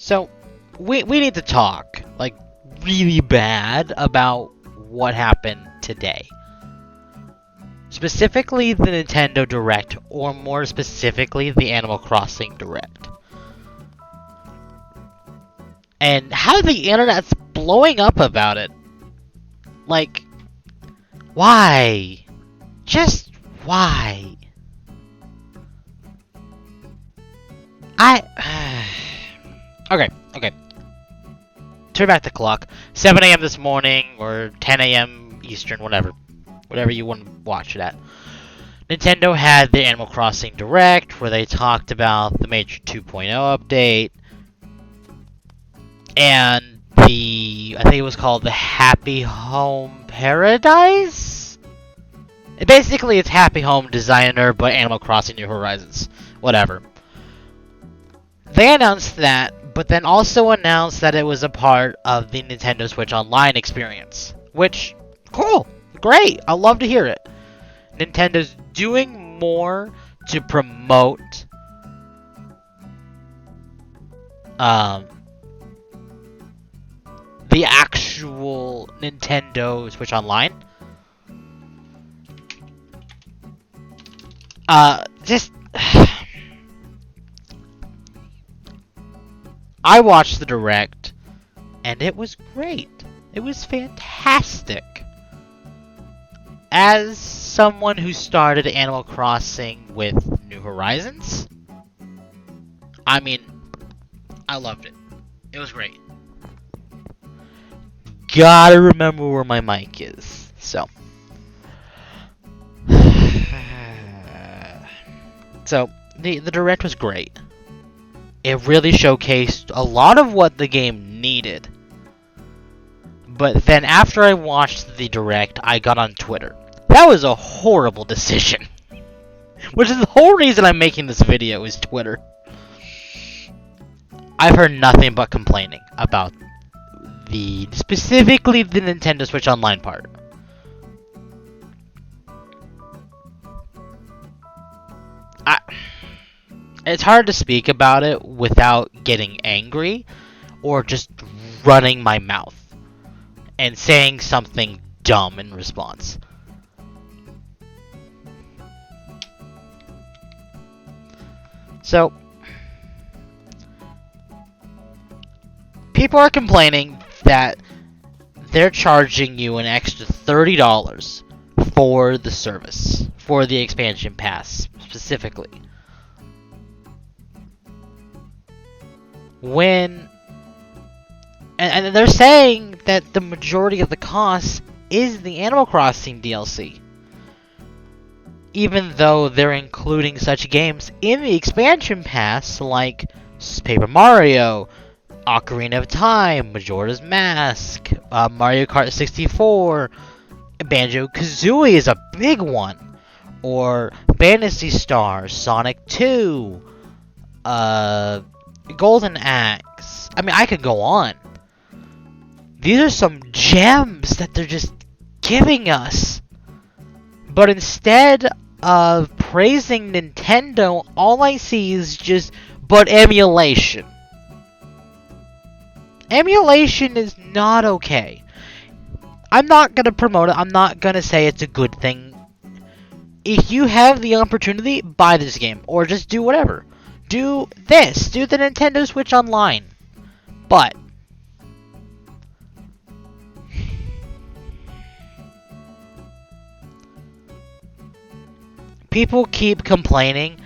So, we need to talk, like, really bad about what happened today. Specifically the Nintendo Direct, or more specifically the Animal Crossing Direct. And how the internet's blowing up about it. Like, why? Just why? Okay. Turn back the clock. 7 a.m. this morning, or 10 a.m. Eastern, whatever you want to watch it at. Nintendo had the Animal Crossing Direct, where they talked about the major 2.0 update, and I think it was called the Happy Home Paradise? Basically, it's Happy Home Designer, but Animal Crossing New Horizons. Whatever. They announced that, but then also announced that it was a part of the Nintendo Switch Online experience. Which, cool, great, I love to hear it. Nintendo's doing more to promote the actual Nintendo Switch Online. I watched the Direct, and it was great. It was fantastic. As someone who started Animal Crossing with New Horizons, I mean, I loved it. It was great. Gotta remember where my mic is, so. So, the Direct was great. It really showcased a lot of what the game needed. But then after I watched the Direct, I got on Twitter. That was a horrible decision. Which is the whole reason I'm making this video, is Twitter. I've heard nothing but complaining about specifically the Nintendo Switch Online part. It's hard to speak about it without getting angry or just running my mouth and saying something dumb in response. So, people are complaining that they're charging you an extra $30 for the service, for the expansion pass specifically. And they're saying that the majority of the cost is the Animal Crossing DLC. Even though they're including such games in the expansion pass like Paper Mario, Ocarina of Time, Majora's Mask, Mario Kart 64, Banjo-Kazooie is a big one, or Phantasy Star, Sonic 2, Golden Axe. I mean, I could go on. These are some gems that they're just giving us. But instead of praising Nintendo, all I see is just, but emulation. Emulation is not okay. I'm not gonna promote it. I'm not gonna say it's a good thing. If you have the opportunity, buy this game. Or just do whatever. Do this. Do the Nintendo Switch Online. But people keep complaining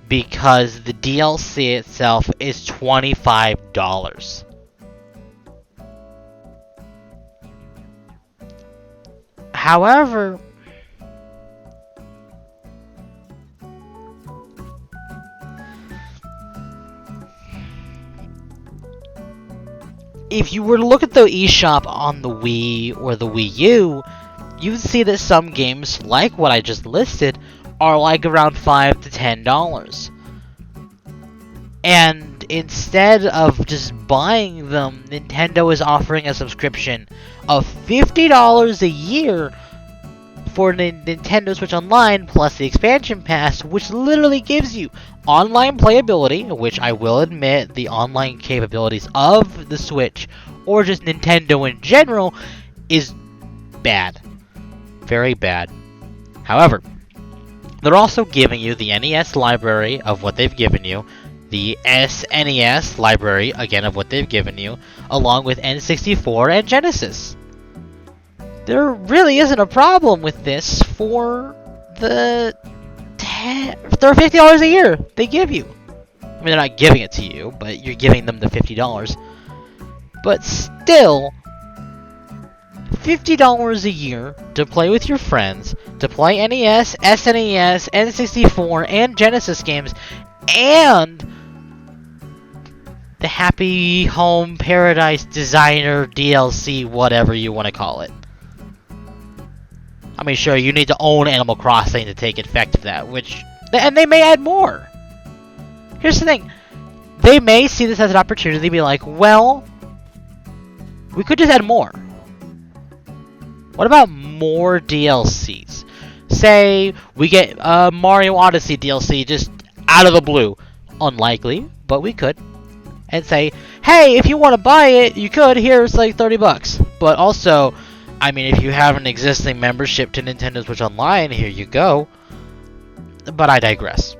because the DLC itself is $25. However, if you were to look at the eShop on the Wii or the Wii U, you'd see that some games, like what I just listed, are like around $5 to $10. And instead of just buying them, Nintendo is offering a subscription of $50 a year for Nintendo Switch Online plus the expansion pass, which literally gives you online playability, which I will admit the online capabilities of the Switch or just Nintendo in general is bad. Very bad. However, they're also giving you the NES library of what they've given you, the SNES library, again, of what they've given you, along with N64 and Genesis. There really isn't a problem with this for the $50 a year they give you. I mean, they're not giving it to you, but you're giving them the $50. But still, $50 a year to play with your friends, to play NES, SNES, N64, and Genesis games, and the Happy Home Paradise Designer DLC, whatever you want to call it. I mean, sure, you need to own Animal Crossing to take effect of that, and they may add more. Here's the thing. They may see this as an opportunity to be like, well, we could just add more. What about more DLCs? Say, we get Mario Odyssey DLC just out of the blue. Unlikely, but we could. And say, hey, if you want to buy it, you could. Here's like $30. But also, I mean, if you have an existing membership to Nintendo Switch Online, here you go. But I digress.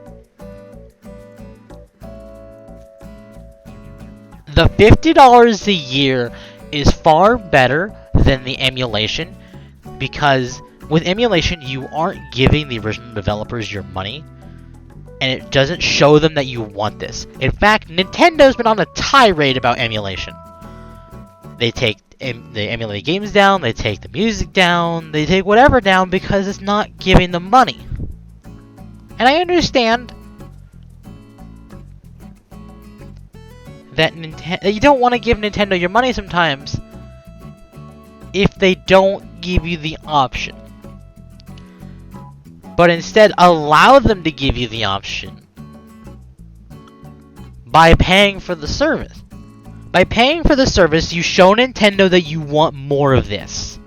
The $50 a year is far better than the emulation, because with emulation, you aren't giving the original developers your money, and it doesn't show them that you want this. In fact, Nintendo's been on a tirade about emulation. They take the emulated games down, they take the music down, they take whatever down because it's not giving them money. And I understand that you don't want to give Nintendo your money sometimes if they don't give you the option. But instead, allow them to give you the option by paying for the service. By paying for the service, you show Nintendo that you want more of this.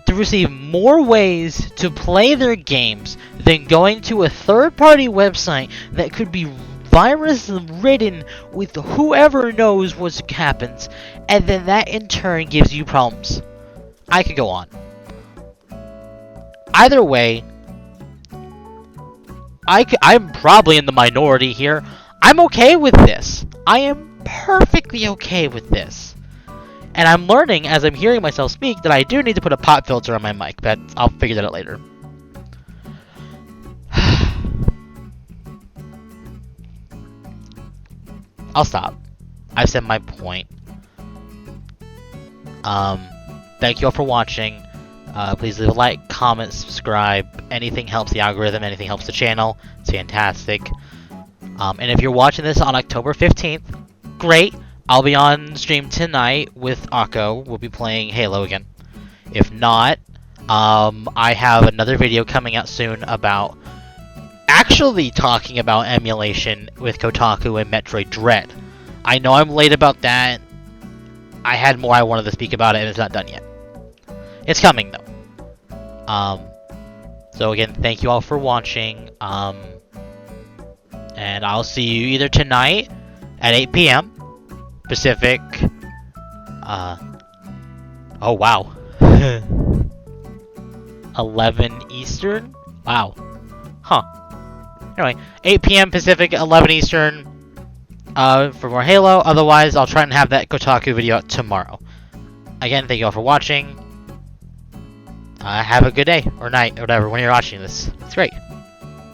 To receive more ways to play their games than going to a third-party website that could be virus-ridden with whoever knows what happens, and then that in turn gives you problems. I could go on. Either way, I'm probably in the minority here. I'm okay with this. I am perfectly okay with this. And I'm learning as I'm hearing myself speak that I do need to put a pop filter on my mic, but I'll figure that out later. I'll stop. I've said my point. Thank you all for watching. Please leave a like, comment, subscribe. Anything helps the algorithm, anything helps the channel. It's fantastic. And if you're watching this on October 15th, great. I'll be on stream tonight with Akko. We'll be playing Halo again. If not, I have another video coming out soon about actually talking about emulation with Kotaku and Metroid Dread. I know I'm late about that. I had more I wanted to speak about it, and it's not done yet. It's coming, though. So again, thank you all for watching. And I'll see you either tonight at 8 p.m. Pacific. Oh, wow. 11 Eastern? Wow. Huh. Anyway, 8 p.m. Pacific, 11 Eastern, for more Halo. Otherwise, I'll try and have that Kotaku video out tomorrow. Again, thank you all for watching. Have a good day, or night, or whatever, when you're watching this. It's great.